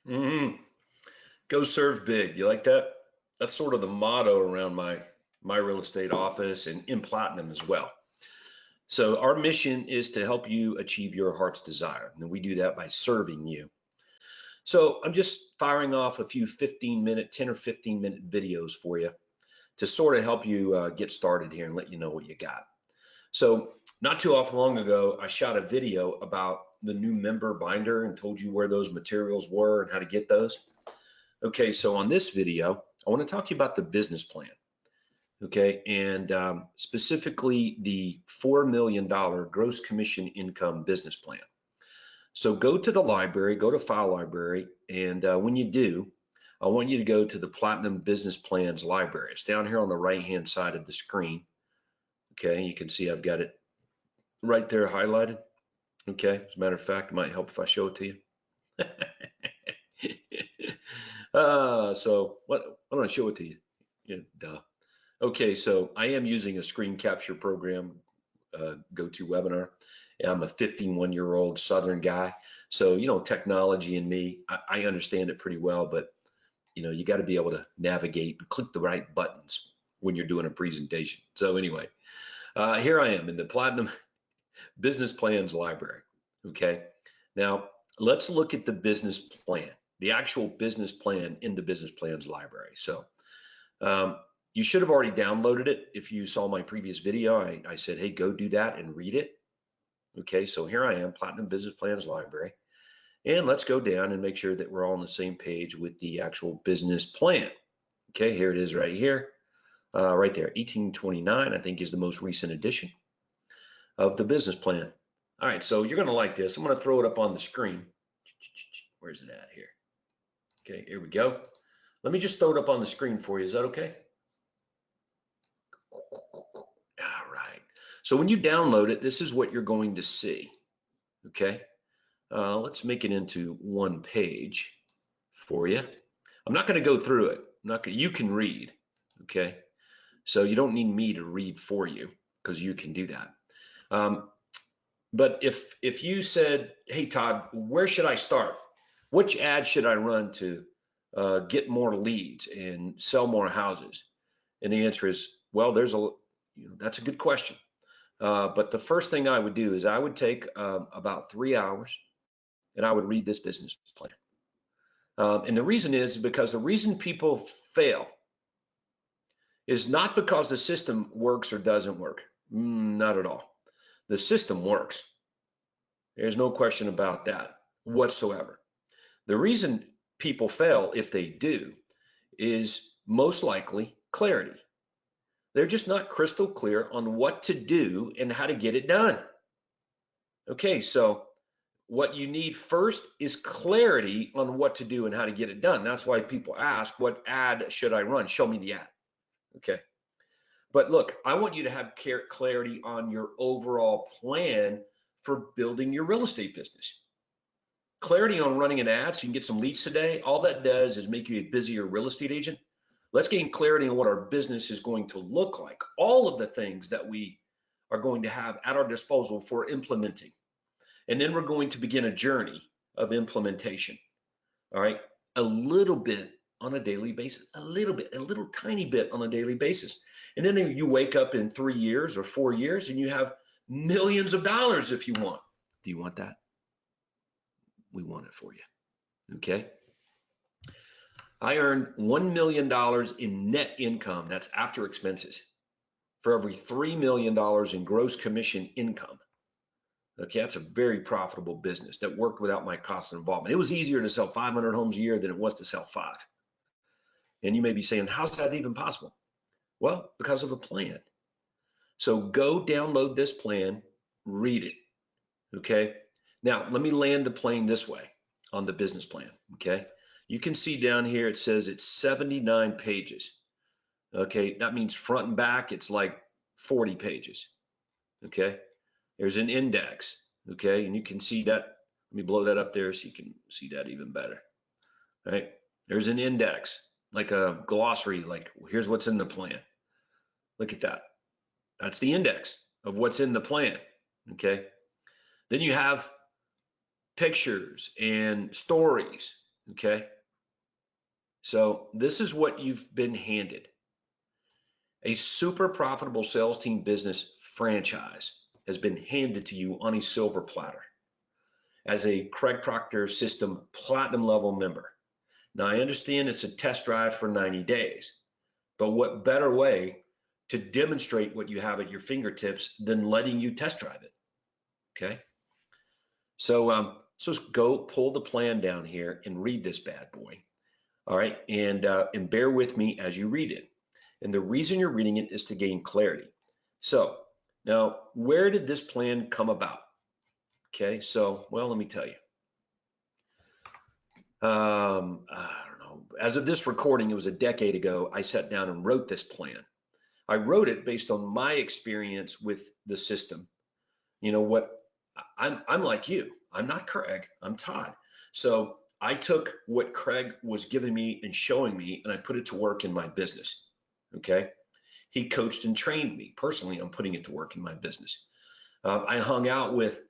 hmm Go serve big. You like that? That's sort of the motto around my real estate office and in Platinum as well. So our mission is to help you achieve your heart's desire, and we do that by serving you. So I'm just firing off a few 15-minute, 10 or 15-minute videos for you to sort of help you get started here and let you know what you got. So not too often long ago, I shot a video about the new member binder and told you where those materials were and how to get those. Okay, so on this video, I want to talk to you about the business plan. Okay, and specifically the $4 million gross commission income business plan. So go to the library, go to File Library, and when you do, I want you to go to the Platinum Business Plans Library. It's down here on the right-hand side of the screen. Okay, you can see I've got it right there highlighted. Okay, as a matter of fact, it might help if I show it to you. So why don't I show it to you? Yeah, duh. Okay, so I am using a screen capture program, GoToWebinar. I'm a 51-year-old Southern guy, so technology and me, I understand it pretty well, but you got to be able to navigate and click the right buttons when you're doing a presentation. So anyway, here I am in the Platinum Business Plans Library. Okay, now let's look at the business plan, the actual business plan in the Business Plans Library. So you should have already downloaded it. If you saw my previous video, I said, hey, go do that and read it. Okay, so here I am, Platinum Business Plans Library. And let's go down and make sure that we're all on the same page with the actual business plan. Okay, here it is right here, right there, 1829, I think is the most recent edition of the business plan. All right, so you're gonna like this. I'm gonna throw it up on the screen. Where's it at here? Okay, here we go. Let me just throw it up on the screen for you. Is that okay? All right. So when you download it, this is what you're going to see. Okay. Let's make it into one page for you. I'm not going to go through it. You can read. Okay. So you don't need me to read for you because you can do that. But if you said, hey, Todd, where should I start? Which ad should I run to get more leads and sell more houses? And the answer is, well, that's a good question. But the first thing I would do is I would take about 3 hours and I would read this business plan. And the reason is because the reason people fail is not because the system works or doesn't work. Not at all. The system works. There's no question about that whatsoever. The reason people fail, if they do, is most likely clarity. They're just not crystal clear on what to do and how to get it done. Okay, so what you need first is clarity on what to do and how to get it done. That's why people ask, what ad should I run? Show me the ad. Okay, but look, I want you to have clarity on your overall plan for building your real estate business. Clarity on running an ad so you can get some leads today, all that does is make you a busier real estate agent. Let's gain clarity on what our business is going to look like, all of the things that we are going to have at our disposal for implementing. And then we're going to begin a journey of implementation. All right, a little bit on a daily basis, a little tiny bit on a daily basis. And then you wake up in 3 years or 4 years and you have millions of dollars if you want. Do you want that? We want it for you. Okay. I earned $1 million in net income, that's after expenses, for every $3 million in gross commission income. Okay, that's a very profitable business that worked without my cost and involvement. It was easier to sell 500 homes a year than it was to sell 5. And you may be saying, how's that even possible? Well, because of a plan. So go download this plan, read it. Okay, now let me land the plane this way on the business plan. Okay. You can see down here, it says it's 79 pages. Okay, that means front and back, it's like 40 pages. Okay, there's an index. Okay, and you can see that. Let me blow that up there so you can see that even better. All right, there's an index, like a glossary, like here's what's in the plan. Look at that. That's the index of what's in the plan. Okay, then you have pictures and stories. Okay. So this is what you've been handed. A super profitable sales team business franchise has been handed to you on a silver platter as a Craig Proctor System Platinum level member. Now, I understand it's a test drive for 90 days, but what better way to demonstrate what you have at your fingertips than letting you test drive it? Okay. So go pull the plan down here and read this bad boy. All right, and bear with me as you read it. And the reason you're reading it is to gain clarity. So now, where did this plan come about? Okay, so, well, let me tell you. I don't know. As of this recording, it was a decade ago, I sat down and wrote this plan. I wrote it based on my experience with the system. You know what? I'm like you. I'm not Craig. I'm Todd. So I took what Craig was giving me and showing me, and I put it to work in my business. Okay. He coached and trained me. Personally, I'm putting it to work in my business. I hung out with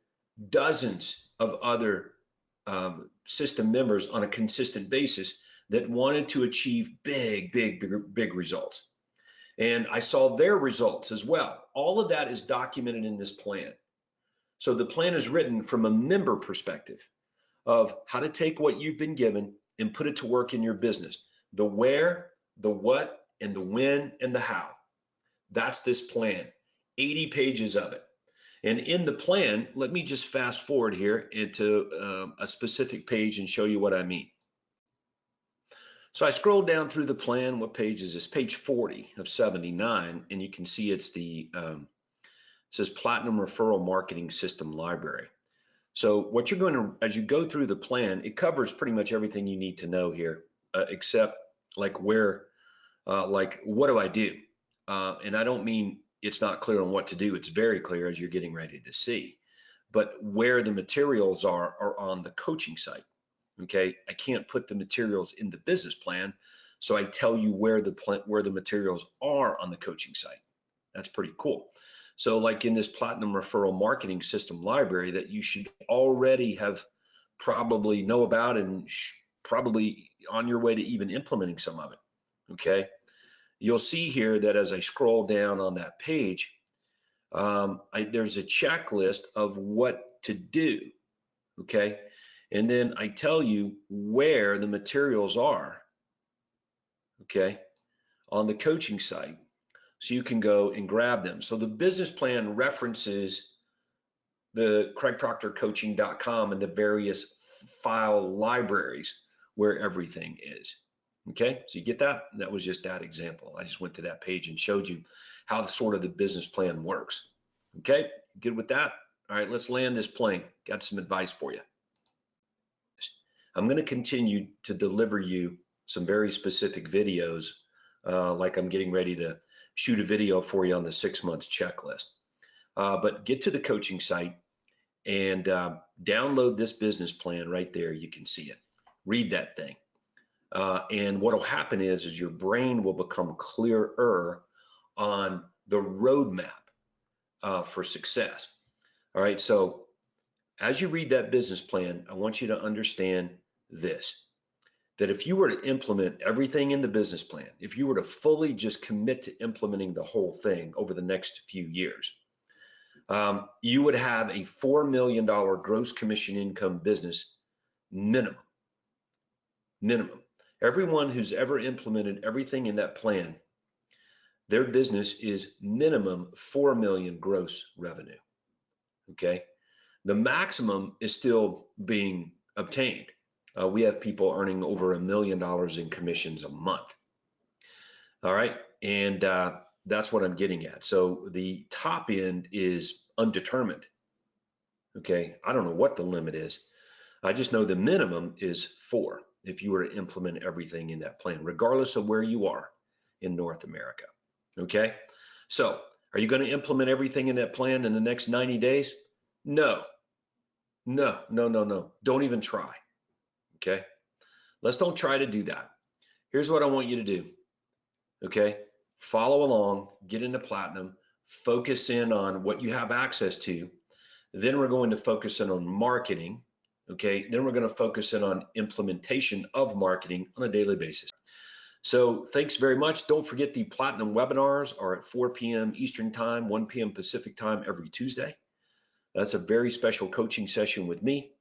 dozens of other system members on a consistent basis that wanted to achieve big results. And I saw their results as well. All of that is documented in this plan. So the plan is written from a member perspective of how to take what you've been given and put it to work in your business. The where, the what, and the when, and the how. That's this plan, 80 pages of it. And in the plan, let me just fast forward here into a specific page and show you what I mean. So I scrolled down through the plan. What page is this? Page 40 of 79. And you can see it's the, it says Platinum Referral Marketing System Library. So what you're going to, as you go through the plan, it covers pretty much everything you need to know here, except like where, like what do I do? And I don't mean it's not clear on what to do. It's very clear as you're getting ready to see. But where the materials are on the coaching site. Okay, I can't put the materials in the business plan, so I tell you where the materials are on the coaching site. That's pretty cool. So like in this Platinum Referral Marketing System library that you should already have probably know about and probably on your way to even implementing some of it. Okay, you'll see here that as I scroll down on that page, there's a checklist of what to do. Okay, and then I tell you where the materials are. Okay, on the coaching site. So you can go and grab them. So the business plan references the craigproctorcoaching.com and the various file libraries where everything is. Okay, so you get that? That was just that example. I just went to that page and showed you how sort of the business plan works. Okay, good with that? All right, let's land this plane. Got some advice for you. I'm going to continue to deliver you some very specific videos, like I'm getting ready to shoot a video for you on the 6 months checklist. But get to the coaching site and download this business plan right there. You can see it. Read that thing. And what will happen is your brain will become clearer on the roadmap for success. All right. So as you read that business plan, I want you to understand this. That if you were to implement everything in the business plan, if you were to fully just commit to implementing the whole thing over the next few years, you would have a $4 million gross commission income business minimum. Everyone who's ever implemented everything in that plan, their business is minimum 4 million gross revenue. Okay, the maximum is still being obtained. We have people earning over $1 million in commissions a month. All right, and that's what I'm getting at. So the top end is undetermined. Okay, I don't know what the limit is. I just know the minimum is 4 if you were to implement everything in that plan, regardless of where you are in North America. Okay, so are you going to implement everything in that plan in the next 90 days? No. Don't even try. Okay, let's don't try to do that. Here's what I want you to do. Okay, follow along, get into Platinum, focus in on what you have access to. Then we're going to focus in on marketing. Okay, then we're going to focus in on implementation of marketing on a daily basis. So thanks very much. Don't forget the Platinum webinars are at 4 p.m. Eastern Time, 1 p.m. Pacific Time every Tuesday. That's a very special coaching session with me.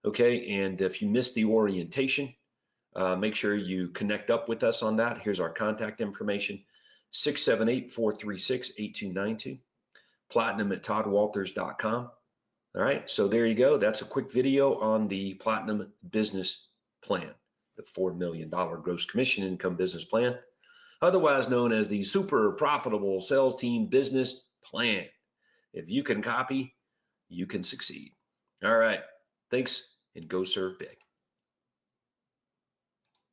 Okay, and if you missed the orientation, make sure you connect up with us on that. Here's our contact information, 678-436-8292, platinum@toddwalters.com. All right, so there you go. That's a quick video on the Platinum Business Plan, the $4 million gross commission income business plan, otherwise known as the super profitable sales team business plan. If you can copy, you can succeed. All right, thanks, and go serve big.